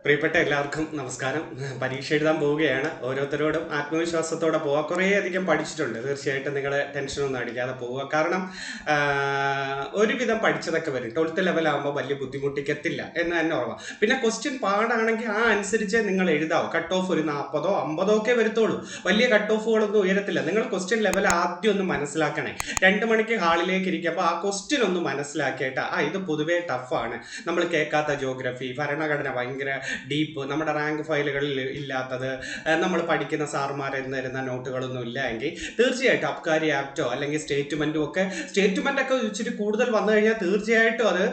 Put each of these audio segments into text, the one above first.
പ്രിയപ്പെട്ട എല്ലാവർക്കും നമസ്കാരം. പരീക്ഷ എഴുതാൻ പോവുകയാണ്. ഓരോരുത്തരോടും ആത്മവിശ്വാസത്തോടെ പോവുക. കുറേയധികം പഠിച്ചിട്ടുണ്ട്. തീർച്ചയായിട്ടും നിങ്ങൾ ടെൻഷനൊന്നും അടിക്കാതെ പോവുക. കാരണം ഒരുവിധം പഠിച്ചതൊക്കെ വരും. 12th ലെവലാകുമ്പോൾ വലിയ ബുദ്ധിമുട്ടിക്കത്തില്ല എന്ന് തന്നെ ഓർമ്മ. പിന്നെ ക്വസ്റ്റ്യൻ പാടാണെങ്കിൽ ആ അനുസരിച്ച് നിങ്ങൾ എഴുതാവും. കട്ട് ഓഫ് ഒരു 40ഓ 50ഓ ഒക്കെ വരുത്തുള്ളൂ. വലിയ കട്ട് ഓഫുകളൊന്നും ഉയരത്തില്ല. നിങ്ങൾ ക്വസ്റ്റ്യൻ ലെവൽ ആദ്യം ഒന്ന് മനസ്സിലാക്കണേ. 2 മണിക്ക് ഹാളിലേക്ക് ഇരിക്കുമ്പോൾ ആ ക്വസ്റ്റ്യൻ ഒന്ന് മനസ്സിലാക്കിയിട്ട് ഇത് പൊതുവേ ടഫാണ്, നമ്മൾ കേൾക്കാത്ത ജോഗ്രഫി, ഭരണഘടന ഭയങ്കര ഡീപ്പ്, നമ്മുടെ റാങ്ക് ഫയലുകളിൽ ഇല്ലാത്തത്, നമ്മൾ പഠിക്കുന്ന സാറുമാരെന്ന് തരുന്ന നോട്ടുകളൊന്നും ഇല്ല എങ്കിൽ തീർച്ചയായിട്ടും അബ്കാരി ആപ്റ്റോ അല്ലെങ്കിൽ സ്റ്റേറ്റ്മെൻറ്റും ഒക്കെ ഇച്ചിരി കൂടുതൽ വന്നു കഴിഞ്ഞാൽ തീർച്ചയായിട്ടും അത്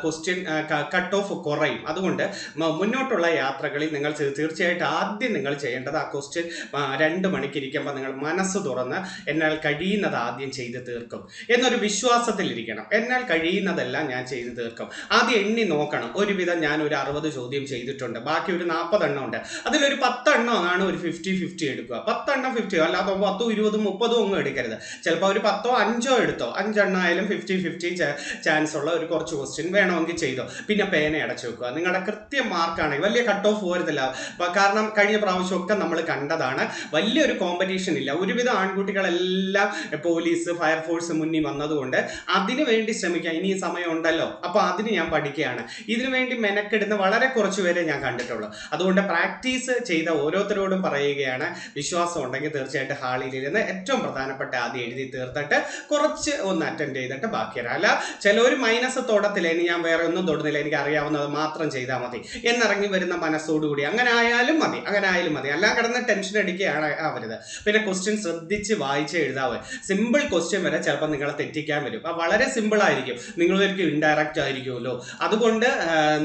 ക്വസ്റ്റ്യൻ കട്ട് ഓഫ് കുറയും. അതുകൊണ്ട് മുന്നോട്ടുള്ള യാത്രകളിൽ നിങ്ങൾ തീർച്ചയായിട്ടും ആദ്യം നിങ്ങൾ ചെയ്യേണ്ടത് ആ ക്വസ്റ്റ്യൻ 2 മണിക്ക് ഇരിക്കുമ്പോൾ നിങ്ങൾ മനസ്സ് തുറന്ന് എന്നാൽ കഴിയുന്നത് ആദ്യം ചെയ്ത് തീർക്കും എന്നൊരു വിശ്വാസത്തിലിരിക്കണം. എന്നാൽ കഴിയുന്നതെല്ലാം ഞാൻ ചെയ്ത് തീർക്കും. ആദ്യം എണ്ണി നോക്കണം. ഒരുവിധം ഞാൻ ഒരു 60 ചോദ്യം ചെയ്തിട്ടുണ്ട്, ബാക്കി ഒരു 40 എണ്ണം ഉണ്ട്. അതിലൊരു 10 എണ്ണമാണ് ഒരു 50-50 എടുക്കുക. 10 എണ്ണം 50, അല്ലാതെ 10, 20, 30 ഒന്നും എടുക്കരുത്. ചിലപ്പോൾ ഒരു 10ഓ 5ഓ എടുത്തോ. 5 എണ്ണമായാലും 50-50 ചാൻസ് ഉള്ള ഒരു കുറച്ച് ക്വസ്റ്റ്യൻ വേണമെങ്കിൽ ചെയ്തോ. പിന്നെ പേന അടച്ചു വെക്കുക. നിങ്ങളുടെ കൃത്യം മാർക്കാണെങ്കിൽ വലിയ കട്ട് ഓഫ് പോരത്തില്ല. കാരണം കഴിഞ്ഞ പ്രാവശ്യമൊക്കെ നമ്മൾ കണ്ടതാണ്, വലിയൊരു കോമ്പറ്റീഷൻ ഇല്ല. ഒരുവിധം ആൺകുട്ടികളെല്ലാം പോലീസ്, ഫയർഫോഴ്സ് മുന്നിൽ വന്നതുകൊണ്ട് അതിനു വേണ്ടി ശ്രമിക്കാം. ഇനി സമയം ഉണ്ടല്ലോ, അപ്പോൾ അതിന് ഞാൻ പഠിക്കുകയാണ്. ഇതിനു വേണ്ടി മെനക്കെടുന്ന വളരെ കുറച്ച് പേരെ ഞാൻ കണ്ടിട്ടുള്ളൂ. അതുകൊണ്ട് പ്രാക്ടീസ് ചെയ്ത ഓരോരുത്തരോടും പറയുകയാണ്, വിശ്വാസം ഉണ്ടെങ്കിൽ തീർച്ചയായിട്ടും ഹാളിൽ ഇരുന്ന് ഏറ്റവും പ്രധാനപ്പെട്ട ആദ്യം എഴുതി തീർത്തിട്ട് കുറച്ച് ഒന്ന് അറ്റൻഡ് ചെയ്തിട്ട് ബാക്കി വരാം. അല്ല ചിലവർ മൈനസ് തൊടത്തില്ല, ഇനി ഞാൻ വേറെ ഒന്നും തൊടുന്നില്ല, എനിക്ക് അറിയാവുന്നത് മാത്രം ചെയ്താൽ മതി എന്നിറങ്ങി വരുന്ന മനസ്സോടുകൂടി അങ്ങനെ ആയാലും മതി. അല്ല കിടന്ന് ടെൻഷൻ അടിക്കുകയാണ് ആവരുത്. പിന്നെ ക്വസ്റ്റ്യൻ ശ്രദ്ധിച്ച് വായിച്ച് എഴുതാവ്. സിമ്പിൾ ക്വസ്റ്റ്യൻ വരെ ചിലപ്പോൾ നിങ്ങളെ തെറ്റിക്കാൻ വരും. വളരെ സിമ്പിൾ ആയിരിക്കും, നിങ്ങളൊരിക്കലും ഇൻഡയറക്റ്റ് ആയിരിക്കുമല്ലോ. അതുകൊണ്ട്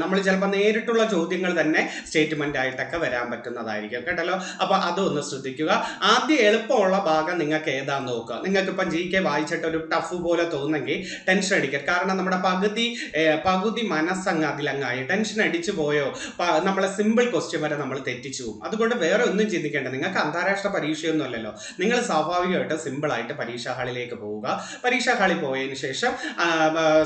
നമ്മൾ ചിലപ്പോൾ നേരിട്ടുള്ള ചോദ്യങ്ങൾ തന്നെ സ്റ്റേറ്റ്മെന്റ് ആയിട്ടൊക്കെ വരാൻ പറ്റുന്നതായിരിക്കും കേട്ടല്ലോ. അപ്പൊ അതൊന്ന് ശ്രദ്ധിക്കുക. ആദ്യം എളുപ്പമുള്ള ഭാഗം നിങ്ങൾക്ക് ഏതാന്ന് നോക്കുക. നിങ്ങൾക്ക് ഇപ്പം GK വായിച്ചിട്ട് ഒരു ടഫ് പോലെ തോന്നുന്നെങ്കിൽ ടെൻഷൻ അടിക്കുക. കാരണം നമ്മുടെ പകുതി മനസ്സങ്ങ് അതിലങ്ങായി ടെൻഷൻ അടിച്ചു പോയോ, നമ്മളെ സിമ്പിൾ ക്വസ്റ്റ്യൻ വരെ നമ്മൾ തെറ്റിച്ചു പോകും. അതുകൊണ്ട് വേറെ ഒന്നും ചിന്തിക്കേണ്ട. നിങ്ങൾക്ക് അന്താരാഷ്ട്ര പരീക്ഷയൊന്നും അല്ലല്ലോ. നിങ്ങൾ സ്വാഭാവികമായിട്ട് സിമ്പിൾ ആയിട്ട് പരീക്ഷാ ഹാളിലേക്ക് പോവുക. പരീക്ഷാ ഹാളിൽ പോയതിനു ശേഷം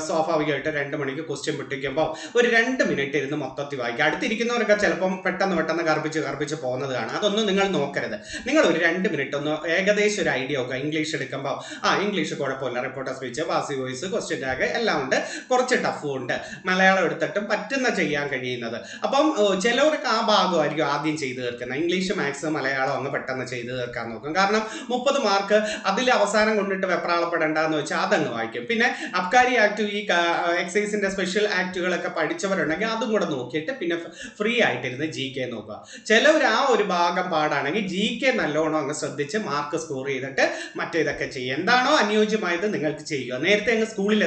സ്വാഭാവികമായിട്ട് 2 മണിക്ക് ക്വസ്റ്റ്യൻ പൊട്ടിക്കുമ്പോൾ ഒരു 2 മിനിറ്റ് ഇരുന്ന് മൊത്തത്തിൽ വായിക്കുക. അടുത്തിരിക്കുന്നവരൊക്കെ ചിലപ്പം പെട്ടെന്ന് കർപ്പിച്ച് പോകുന്നത് കാണാം. അതൊന്നും നിങ്ങൾ നോക്കരുത്. നിങ്ങൾ ഒരു 2 മിനിറ്റ് ഒന്ന് ഏകദേശം ഒരു ഐഡിയ നോക്കുക. ഇംഗ്ലീഷ് എടുക്കുമ്പോൾ ഇംഗ്ലീഷ് കുഴപ്പമില്ല, reporter speech, passive voice, question tag എല്ലാം ഉണ്ട്, കുറച്ച് ടഫും ഉണ്ട്. മലയാളം എടുത്തിട്ടും പറ്റുന്ന ചെയ്യാൻ കഴിയുന്നത്. അപ്പം ചിലവർക്ക് ആ ഭാഗമായിരിക്കും ആദ്യം ചെയ്തു തീർക്കുന്നത്. ഇംഗ്ലീഷ്, മാത്സ്, മലയാളം അങ്ങ് പെട്ടെന്ന് ചെയ്തു തീർക്കാൻ നോക്കും. കാരണം 30 മാർക്ക് അതിൽ അവസാനം കൊണ്ടിട്ട് വെപ്രാളപ്പെടേണ്ടെന്ന് വെച്ചാൽ അതങ്ങ് വായിക്കും. പിന്നെ അബ്കാരി ആക്ട്, ഈ എക്സൈസിന്റെ സ്പെഷ്യൽ ആക്ടുകളൊക്കെ പഠിച്ചവരുണ്ടെങ്കിൽ അതും കൂടെ നോക്കിയിട്ട് പിന്നെ ഫ്രീ ആയിട്ടിരുന്ന് GK നോക്കുക. ചിലവർ ആ ഒരു ഭാഗം പാടാണെങ്കിൽ GK നല്ലോണം അങ്ങ് ശ്രദ്ധിച്ച് മാർക്ക് സ്കോർ ചെയ്തിട്ട് മറ്റേതൊക്കെ ചെയ്യുക. എന്താണോ അനുയോജ്യമായത് നിങ്ങൾക്ക് ചെയ്യുക. നേരത്തെ അങ്ങ് സ്കൂളിൽ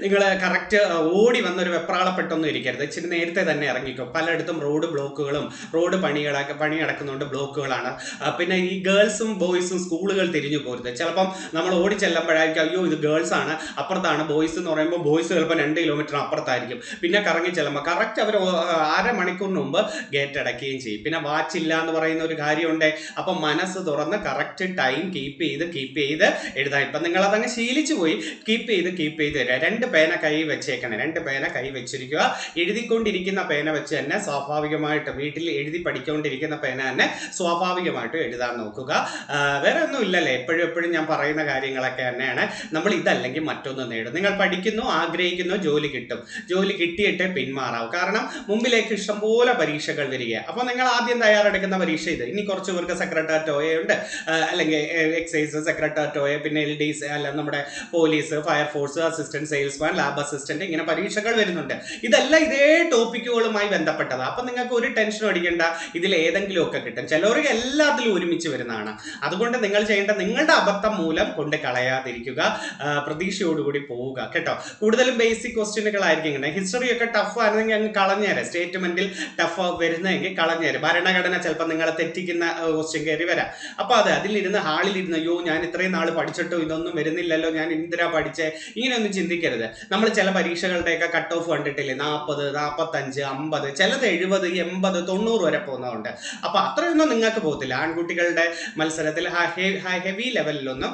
നിങ്ങൾ കറക്റ്റ് ഓടി വന്നൊരു വെപ്രാളപ്പെട്ടൊന്നും ഇരിക്കരുത്. ഇച്ചിരി നേരത്തെ തന്നെ ഇറങ്ങിക്കോ. പലയിടത്തും റോഡ് ബ്ലോക്കുകളും പണി നടക്കുന്നുണ്ട്, ബ്ലോക്കുകളാണ്. പിന്നെ ഈ ഗേൾസും ബോയ്സും സ്കൂളുകൾ തിരിഞ്ഞു പോരുത്. ചിലപ്പം നമ്മൾ ഓടി ചെല്ലുമ്പോഴായിരിക്കും അയ്യോ ഇത് ഗേൾസ് ആണ്, അപ്പുറത്താണ് ബോയ്സ് എന്ന് പറയുമ്പോൾ ബോയ്സ് ചിലപ്പോൾ 2 കിലോമീറ്റർ അപ്പുറത്തായിരിക്കും. പിന്നെ കറങ്ങി ചെല്ലുമ്പോൾ കറക്റ്റ് അവർ അരമണിക്കൂറിന് മുമ്പ് ഗേറ്റ് അടയ്ക്കുകയും ചെയ്യും. പിന്നെ വാച്ച് ഇല്ല എന്ന് പറയുന്ന ഒരു കാര്യമുണ്ട്. അപ്പം മനസ്സ് തുറന്ന് കറക്റ്റ് ടൈം കീപ്പ് ചെയ്ത് എഴുതാം. ഇപ്പം നിങ്ങളതങ്ങ് ശീലിച്ചു പോയി. കീപ്പ് ചെയ്ത് തരാം. 2 പേന കൈ വെച്ചേക്കണം. 2 പേന കൈ വെച്ചിരിക്കുക. എഴുതിക്കൊണ്ടിരിക്കുന്ന പേന വെച്ച് തന്നെ സ്വാഭാവികമായിട്ട് വീട്ടിൽ എഴുതി പഠിക്കൊണ്ടിരിക്കുന്ന പേന തന്നെ സ്വാഭാവികമായിട്ടും എഴുതാൻ നോക്കുക. വേറെ ഒന്നും ഇല്ലല്ലേ. എപ്പോഴും ഞാൻ പറയുന്ന കാര്യങ്ങളൊക്കെ തന്നെയാണ്. നമ്മൾ ഇതല്ലെങ്കിൽ മറ്റൊന്ന് നേടും. നിങ്ങൾ പഠിക്കുന്നു, ആഗ്രഹിക്കുന്നു, ജോലി കിട്ടും. ജോലി കിട്ടിയിട്ടേ പിന്മാറാവും. കാരണം മുമ്പിലേക്ക് ഇഷ്ടംപോലെ പരീക്ഷകൾ വരിക. അപ്പോൾ നിങ്ങൾ ആദ്യം തയ്യാറെടുക്കുന്ന പരീക്ഷ ഇത്. ഇനി കുറച്ച് പേർക്ക് സെക്രട്ടേറിയറ്റ് OA ഉണ്ട്, അല്ലെങ്കിൽ എക്സൈസ് സെക്രട്ടേറിയറ്റ് OA, പിന്നെ LDC അല്ല നമ്മുടെ police, fire force, assistant salesman, lab assistant, ഇങ്ങനെ പരീക്ഷകൾ വരുന്നുണ്ട്. ഇതെല്ലാം ഇതേ ടോപ്പിക്കുകളുമായി ബന്ധപ്പെട്ടതാണ്. അപ്പം നിങ്ങൾക്ക് ഒരു ടെൻഷനും അടിക്കേണ്ട. ഇതിൽ ഏതെങ്കിലും ഒക്കെ കിട്ടും. ചിലവർക്ക് എല്ലാത്തിലും ഒരുമിച്ച് വരുന്നതാണ്. അതുകൊണ്ട് നിങ്ങൾ ചെയ്യേണ്ട, നിങ്ങളുടെ അബദ്ധം മൂലം കൊണ്ട് കളയാതിരിക്കുക. പ്രതീക്ഷയോടുകൂടി പോവുക കേട്ടോ. കൂടുതലും ബേസിക് ക്വസ്റ്റ്യനുകളായിരിക്കും. ഇങ്ങനെ ഹിസ്റ്ററി ഒക്കെ ടഫ് ആയിരുന്നെങ്കിൽ അങ്ങ് കളഞ്ഞേരെ. സ്റ്റേറ്റ്മെന്റിൽ ടഫ് വരുന്നതെങ്കിൽ കളഞ്ഞേരെ. ഭരണഘടന ചിലപ്പോൾ നിങ്ങളെ തെറ്റിക്കുന്ന ക്വസ്റ്റ്യൻ കയറി വരാം. അപ്പോൾ അതിലിരുന്ന് ഹാളിലിരുന്ന് അയ്യോ ഞാൻ ഇത്രയും നാൾ പഠിച്ചിട്ടോ ഇതൊന്നും വരുന്നില്ലല്ലോ, ഞാൻ എന്തിനാ പഠിച്ചേ, ഇങ്ങനെയൊന്നും ചിന്തിക്കരുത്. നമ്മൾ ചില പരീക്ഷകളുടെയൊക്കെ കട്ട് ഓഫ് കണ്ടിട്ടില്ലേ, 40, 45, 50, ചിലത് 70, 80, 90 വരെ പോകുന്നതുകൊണ്ട്. അപ്പൊ അത്രയൊന്നും നിങ്ങൾക്ക് പോകത്തില്ല. ആൺകുട്ടികളുടെ മത്സരത്തിൽ ഹെവി ലെവലിലൊന്നും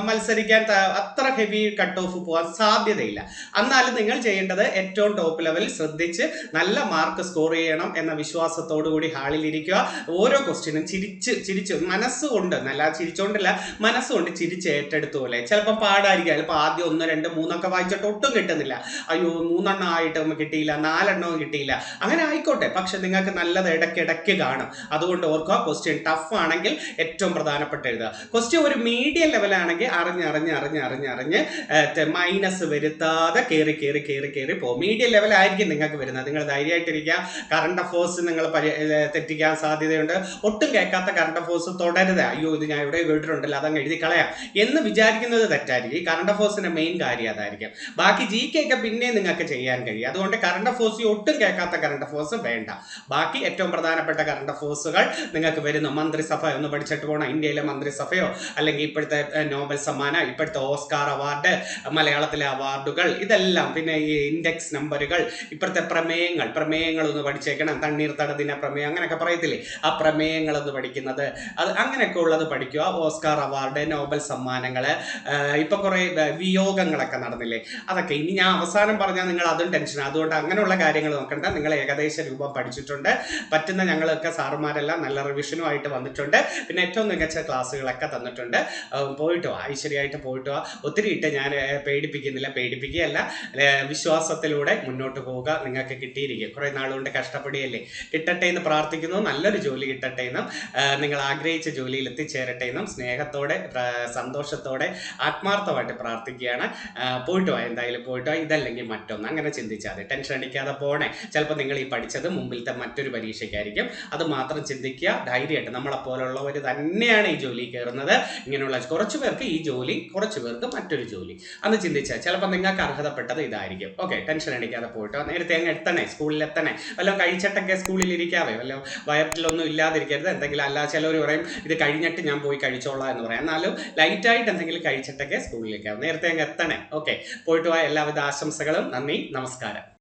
മത്സരിക്കാൻ അത്ര ഹെവി കട്ട് ഓഫ് പോകാൻ സാധ്യതയില്ല. എന്നാലും നിങ്ങൾ ചെയ്യേണ്ടത് ഏറ്റവും ടോപ്പ് ലെവലിൽ ശ്രദ്ധിച്ച് നല്ല മാർക്ക് സ്കോർ ചെയ്യണം എന്ന വിശ്വാസത്തോടു കൂടി ഹാളിൽ ഇരിക്കുക. ഓരോ ക്വസ്റ്റ്യനും ചിരിച്ച് മനസ്സുകൊണ്ട്, നല്ല ചിരിച്ചോണ്ടല്ല, മനസ്സുകൊണ്ട് ചിരിച്ച് ഏറ്റെടുത്തു പോലെ. ചിലപ്പോൾ പാടായിരിക്കും, ചിലപ്പോൾ ആദ്യം 1, 2, 3 വായിച്ചിട്ട് ഒട്ടും കിട്ടുന്നില്ല, അയ്യോ 3 ആയിട്ടും കിട്ടിയില്ല, 4 കിട്ടിയില്ല, അങ്ങനെ ആയിക്കോട്ടെ. പക്ഷെ നിങ്ങൾക്ക് നല്ലത് ഇടയ്ക്കിടയ്ക്ക് കാണും. അതുകൊണ്ട് ഓർക്കുക, ക്വസ്റ്റ്യൻ ടഫ് ആണെങ്കിൽ ഏറ്റവും പ്രധാനപ്പെട്ട എഴുതുക. ക്വസ്റ്റ്യൻ ഒരു മീഡിയം ലെവലാണെങ്കിൽ അറിഞ്ഞ് മൈനസ് വരുത്താതെ കയറി പോകും. മീഡിയം ലെവലായിരിക്കും നിങ്ങൾക്ക് വരുന്നത്. നിങ്ങൾ ധൈര്യമായിട്ടിരിക്കുക. കറണ്ട് അഫേഴ്സ് നിങ്ങൾ തെറ്റിക്കാൻ സാധ്യതയുണ്ട്. ഒട്ടും കേൾക്കാത്ത കറണ്ട് അഫേഴ്സ് തുടരുത്. അയ്യോ ഇത് ഞാൻ ഇവിടെ കേട്ടിട്ടുണ്ടല്ലോ, അതങ്ങ് എഴുതി കളയാം എന്ന് വിചാരിക്കുന്നത് തെറ്റായിരിക്കും. ഈ കറണ്ട് അഫേഴ്സിന്റെ മെയിൻ കാര്യം അതായിരിക്കും. ബാക്കി GK ഒക്കെ പിന്നെ നിങ്ങൾക്ക് ചെയ്യാൻ കഴിയും. അതുകൊണ്ട് കറണ്ട് അഫേഴ്സ് ഒട്ടും കേൾക്കാത്ത കറണ്ട് അഫേഴ്സ് വേണ്ട. ബാക്കി ഏറ്റവും പ്രധാനപ്പെട്ട കറണ്ട് അഫേഴ്സുകൾ നിങ്ങൾക്ക് വരുന്നു. മന്ത്രിസഭ ഒന്ന് പഠിച്ചിട്ട് പോകണം. ഇന്ത്യയിലെ മന്ത്രിസഭയോ അല്ലെങ്കിൽ ഇപ്പോഴത്തെ നോബൽ സമ്മാനം, ഇപ്പോഴത്തെ ഓസ്കാർ അവാർഡ്, മലയാളത്തിലെ അവാർഡുകൾ, ഇതെല്ലാം, പിന്നെ ഈ ഇൻഡെക്സ് നമ്പറുകൾ, ഇപ്പോഴത്തെ പ്രമേയങ്ങൾ ഒന്ന് പഠിച്ചേക്കണം. തണ്ണീർത്തട ദിന പ്രമേയം അങ്ങനെയൊക്കെ പറയത്തില്ലേ, ആ പ്രമേയങ്ങളൊന്ന് പഠിക്കുന്നത്, അത് അങ്ങനെയൊക്കെ ഉള്ളത് പഠിക്കുക. ഓസ്കാർ അവാർഡ്, നോബൽ സമ്മാനങ്ങൾ, ഇപ്പൊ കുറെ വിയോഗങ്ങളൊക്കെ നടന്നില്ലേ, അതൊക്കെ. ഇനി ഞാൻ അവസാനം പറഞ്ഞാൽ നിങ്ങൾ അതും ടെൻഷൻ. അതുകൊണ്ട് അങ്ങനെയുള്ള കാര്യങ്ങൾ നോക്കണ്ട. നിങ്ങൾ ഏകദേശ രൂപം പഠിച്ചിട്ടുണ്ട്. പറ്റുന്ന ഞങ്ങളൊക്കെ സാറുമാരെല്ലാം നല്ല റിവിഷനുമായിട്ട് വന്നിട്ടുണ്ട്. പിന്നെ ഏറ്റവും മികച്ച ക്ലാസ്സുകളൊക്കെ തന്നിട്ടുണ്ട്. പോയിട്ടോ ഐശ്വര്യമായിട്ട് പോയിട്ടോ. ഒത്തിരി ഇട്ട് ഞാൻ പേടിപ്പിക്കുകയല്ല, വിശ്വാസത്തിലൂടെ മുന്നോട്ട് പോവുക. നിങ്ങൾക്ക് കിട്ടിയിരിക്കും. കുറെ നാളുകൊണ്ട് കഷ്ടപ്പെടുകയല്ലേ, കിട്ടട്ടെ എന്ന് പ്രാർത്ഥിക്കുന്നു. നല്ലൊരു ജോലി കിട്ടട്ടെ എന്നും നിങ്ങൾ ആഗ്രഹിച്ച ജോലിയിൽ എത്തിച്ചേരട്ടെ എന്നും സ്നേഹത്തോടെ, സന്തോഷത്തോടെ, ആത്മാർത്ഥമായിട്ട് പ്രാർത്ഥിക്കുകയാണ്. പോയിട്ടോ, എന്തായാലും പോയിട്ടോ. ഇതല്ലെങ്കിൽ മറ്റൊന്ന്, അങ്ങനെ ചിന്തിച്ചാൽ മതി. ടെൻഷൻ അടിക്കാതെ പോണേ. ചിലപ്പോൾ നിങ്ങൾ ഈ പഠിച്ചത് മുമ്പിലത്തെ മറ്റൊരു പരീക്ഷയ്ക്കായിരിക്കും. അത് മാത്രം ചിന്തിക്കുക. ധൈര്യമായിട്ട്, നമ്മളെപ്പോലുള്ളവർ തന്നെയാണ് ഈ ജോലി കയറുന്നത്. ഇങ്ങനെയുള്ള കുറച്ച് പേർക്ക് ഈ ജോലി, കുറച്ച് പേർക്ക് മറ്റൊരു ജോലി. അന്ന് ചിന്തിച്ചാൽ ചിലപ്പോൾ നിങ്ങൾക്ക് അർഹതപ്പെട്ടത് ഇതായിരിക്കും. ഓക്കെ, ടെൻഷൻ അടിക്കാതെ പോയിട്ടോ. നേരത്തെ അങ്ങ് എത്തണേ, സ്കൂളിൽ എത്തണേ. വല്ലതും കഴിച്ചിട്ടൊക്കെ സ്കൂളിൽ ഇരിക്കാവേ, വല്ല വയറ്റിലൊന്നും ഇല്ലാതിരിക്കരുത്. എന്തെങ്കിലും അല്ല, ചിലവർ പറയും ഇത് കഴിഞ്ഞിട്ട് ഞാൻ പോയി കഴിച്ചോളാം എന്ന് പറയാം. എന്നാലും ലൈറ്റായിട്ട് എന്തെങ്കിലും കഴിച്ചിട്ടൊക്കെ സ്കൂളിലേക്കാവും. നേരത്തെ അങ്ങ് എത്തണേ. ഓക്കെ, പോയിട്ട് പോയ എല്ലാവിധ ആശംസകളും. നന്ദി, നമസ്കാരം.